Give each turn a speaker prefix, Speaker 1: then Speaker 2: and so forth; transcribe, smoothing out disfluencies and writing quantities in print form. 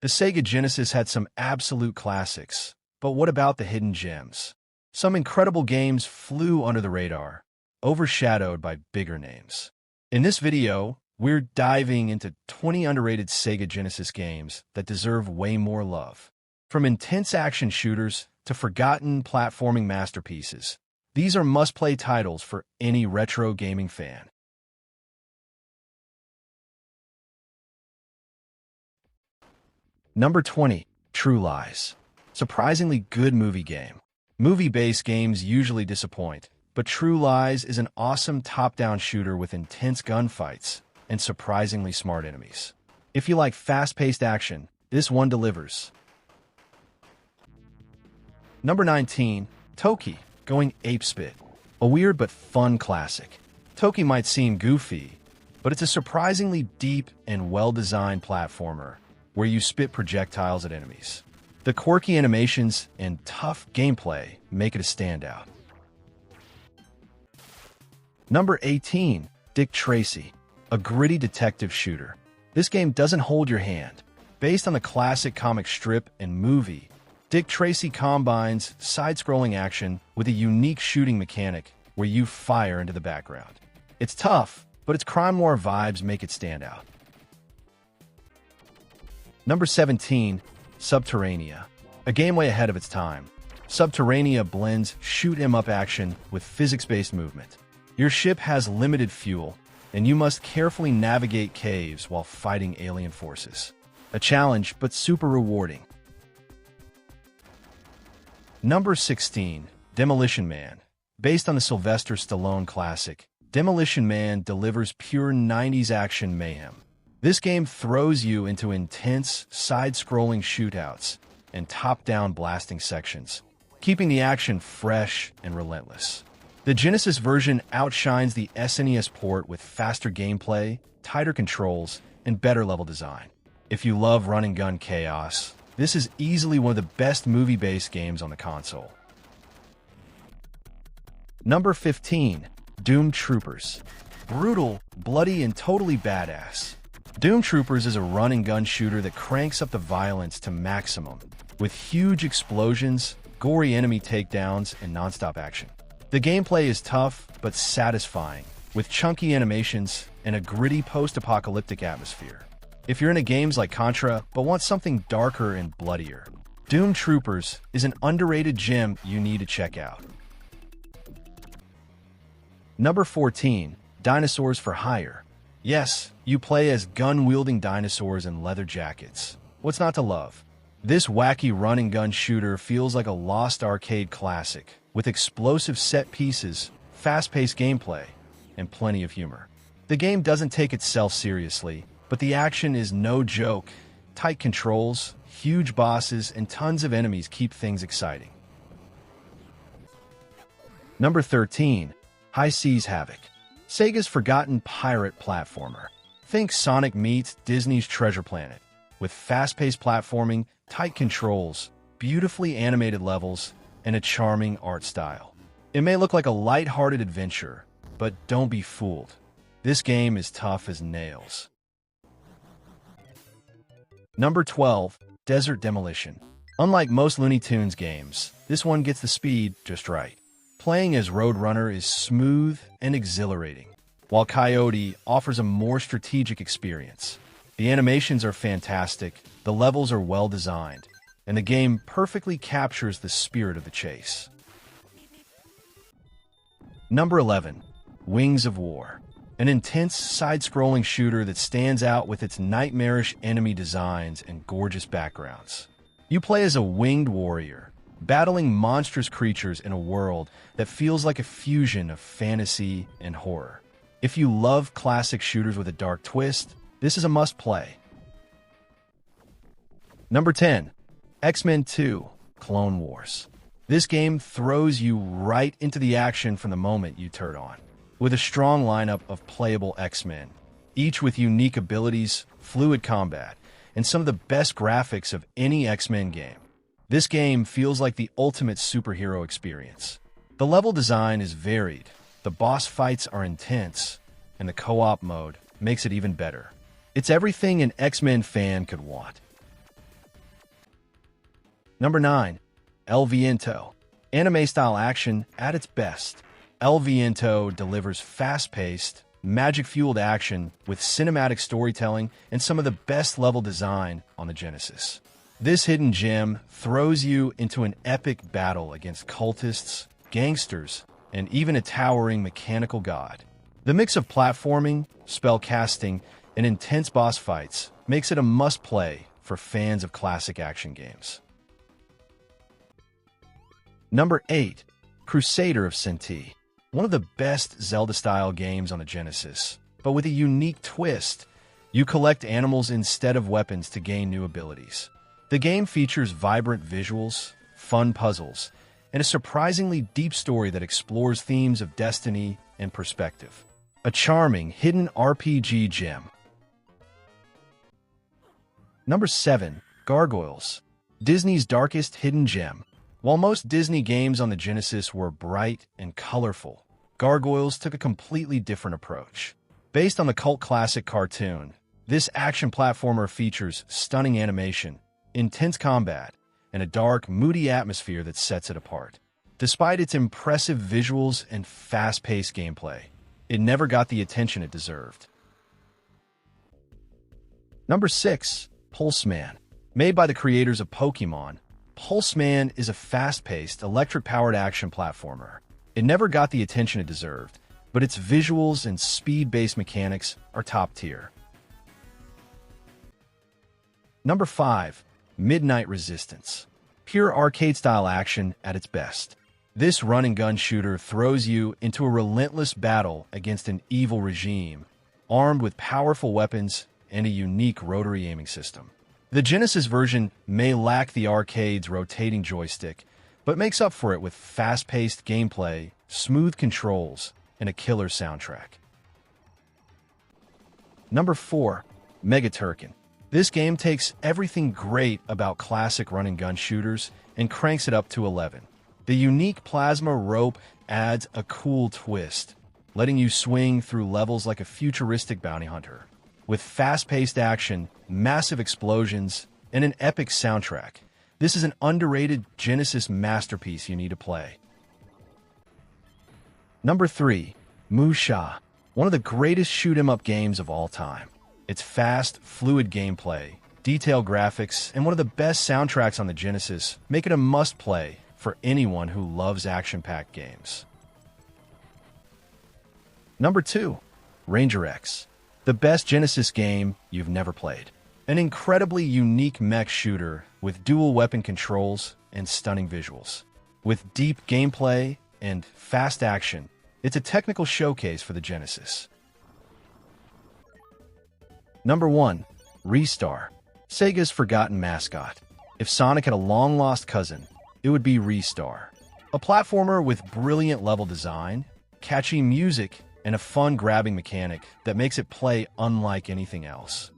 Speaker 1: The Sega Genesis had some absolute classics, but what about the hidden gems? Some incredible games flew under the radar, overshadowed by bigger names. In this video, we're diving into 20 underrated Sega Genesis games that deserve way more love. From intense action shooters to forgotten platforming masterpieces, these are must-play titles for any retro gaming fan. Number 20, True Lies. Surprisingly good movie game. Movie-based games usually disappoint, but True Lies is an awesome top-down shooter with intense gunfights and surprisingly smart enemies. If you like fast-paced action, this one delivers. Number 19, Toki, going apespit. A weird but fun classic. Toki might seem goofy, but it's a surprisingly deep and well-designed platformer where you spit projectiles at enemies. The quirky animations and tough gameplay make it a standout. Number 18, Dick Tracy, a gritty detective shooter. This game doesn't hold your hand. Based on the classic comic strip and movie, Dick Tracy combines side-scrolling action with a unique shooting mechanic where you fire into the background. It's tough, but its crime noir vibes make it stand out. Number 17, Sub-Terrania, a game way ahead of its time. Sub-Terrania blends shoot-'em-up action with physics-based movement. Your ship has limited fuel, and you must carefully navigate caves while fighting alien forces. A challenge, but super rewarding. Number 16, Demolition Man. Based on the Sylvester Stallone classic, Demolition Man delivers pure 90s action mayhem. This game throws you into intense, side-scrolling shootouts and top-down blasting sections, keeping the action fresh and relentless. The Genesis version outshines the SNES port with faster gameplay, tighter controls, and better level design. If you love run-and-gun chaos, this is easily one of the best movie-based games on the console. Number 15, Doom Troopers. Brutal, bloody, and totally badass. Doom Troopers is a run-and-gun shooter that cranks up the violence to maximum, with huge explosions, gory enemy takedowns, and non-stop action. The gameplay is tough but satisfying, with chunky animations and a gritty post-apocalyptic atmosphere. If you're into games like Contra but want something darker and bloodier, Doom Troopers is an underrated gem you need to check out. Number 14, Dinosaurs for Hire. Yes, you play as gun-wielding dinosaurs in leather jackets. What's not to love? This wacky run-and-gun shooter feels like a lost arcade classic, with explosive set pieces, fast-paced gameplay, and plenty of humor. The game doesn't take itself seriously, but the action is no joke. Tight controls, huge bosses, and tons of enemies keep things exciting. Number 13, High Seas Havoc. Sega's forgotten pirate platformer. Think Sonic meets Disney's Treasure Planet, with fast-paced platforming, tight controls, beautifully animated levels, and a charming art style. It may look like a light-hearted adventure, but don't be fooled. This game is tough as nails. Number 12, Desert Demolition. Unlike most Looney Tunes games, this one gets the speed just right. Playing as Roadrunner is smooth and exhilarating, while Coyote offers a more strategic experience. The animations are fantastic, the levels are well designed, and the game perfectly captures the spirit of the chase. Number 11, Wings of War. An intense side-scrolling shooter that stands out with its nightmarish enemy designs and gorgeous backgrounds. You play as a winged warrior, battling monstrous creatures in a world that feels like a fusion of fantasy and horror. If you love classic shooters with a dark twist, this is a must-play. Number 10, X-Men 2, Clone Wars. This game throws you right into the action from the moment you turn on, with a strong lineup of playable X-Men, each with unique abilities, fluid combat, and some of the best graphics of any X-Men game. This game feels like the ultimate superhero experience. The level design is varied, the boss fights are intense, and the co-op mode makes it even better. It's everything an X-Men fan could want. Number 9. El Viento. Anime-style action at its best. El Viento delivers fast-paced, magic-fueled action with cinematic storytelling and some of the best level design on the Genesis. This hidden gem throws you into an epic battle against cultists, gangsters, and even a towering mechanical god. The mix of platforming, spell casting, and intense boss fights makes it a must-play for fans of classic action games. Number 8. Crusader of Centy. One of the best Zelda-style games on the Genesis, but with a unique twist. You collect animals instead of weapons to gain new abilities. The game features vibrant visuals, fun puzzles, and a surprisingly deep story that explores themes of destiny and perspective. A charming, hidden RPG gem. Number 7. Gargoyles. Disney's darkest hidden gem. While most Disney games on the Genesis were bright and colorful, Gargoyles took a completely different approach. Based on the cult classic cartoon, this action platformer features stunning animation, intense combat, and a dark, moody atmosphere that sets it apart. Despite its impressive visuals and fast-paced gameplay, it never got the attention it deserved. Number 6. Pulseman. Made by the creators of Pokemon, Pulseman is a fast-paced, electric-powered action platformer. It never got the attention it deserved, but its visuals and speed-based mechanics are top-tier. Number 5. Midnight Resistance. Pure arcade-style action at its best. This run-and-gun shooter throws you into a relentless battle against an evil regime, armed with powerful weapons and a unique rotary aiming system. The Genesis version may lack the arcade's rotating joystick, but makes up for it with fast-paced gameplay, smooth controls, and a killer soundtrack. Number 4. Mega Turrican. This game takes everything great about classic run-and-gun shooters and cranks it up to 11. The unique plasma rope adds a cool twist, letting you swing through levels like a futuristic bounty hunter. With fast-paced action, massive explosions, and an epic soundtrack, this is an underrated Genesis masterpiece you need to play. Number 3. MUSHA. One of the greatest shoot-'em-up games of all time. Its fast, fluid gameplay, detailed graphics, and one of the best soundtracks on the Genesis make it a must-play for anyone who loves action-packed games. Number 2. Ranger X. The best Genesis game you've never played. An incredibly unique mech shooter with dual weapon controls and stunning visuals. With deep gameplay and fast action, it's a technical showcase for the Genesis. Number 1. Ristar. Sega's forgotten mascot. If Sonic had a long-lost cousin, it would be Ristar. A platformer with brilliant level design, catchy music, and a fun grabbing mechanic that makes it play unlike anything else.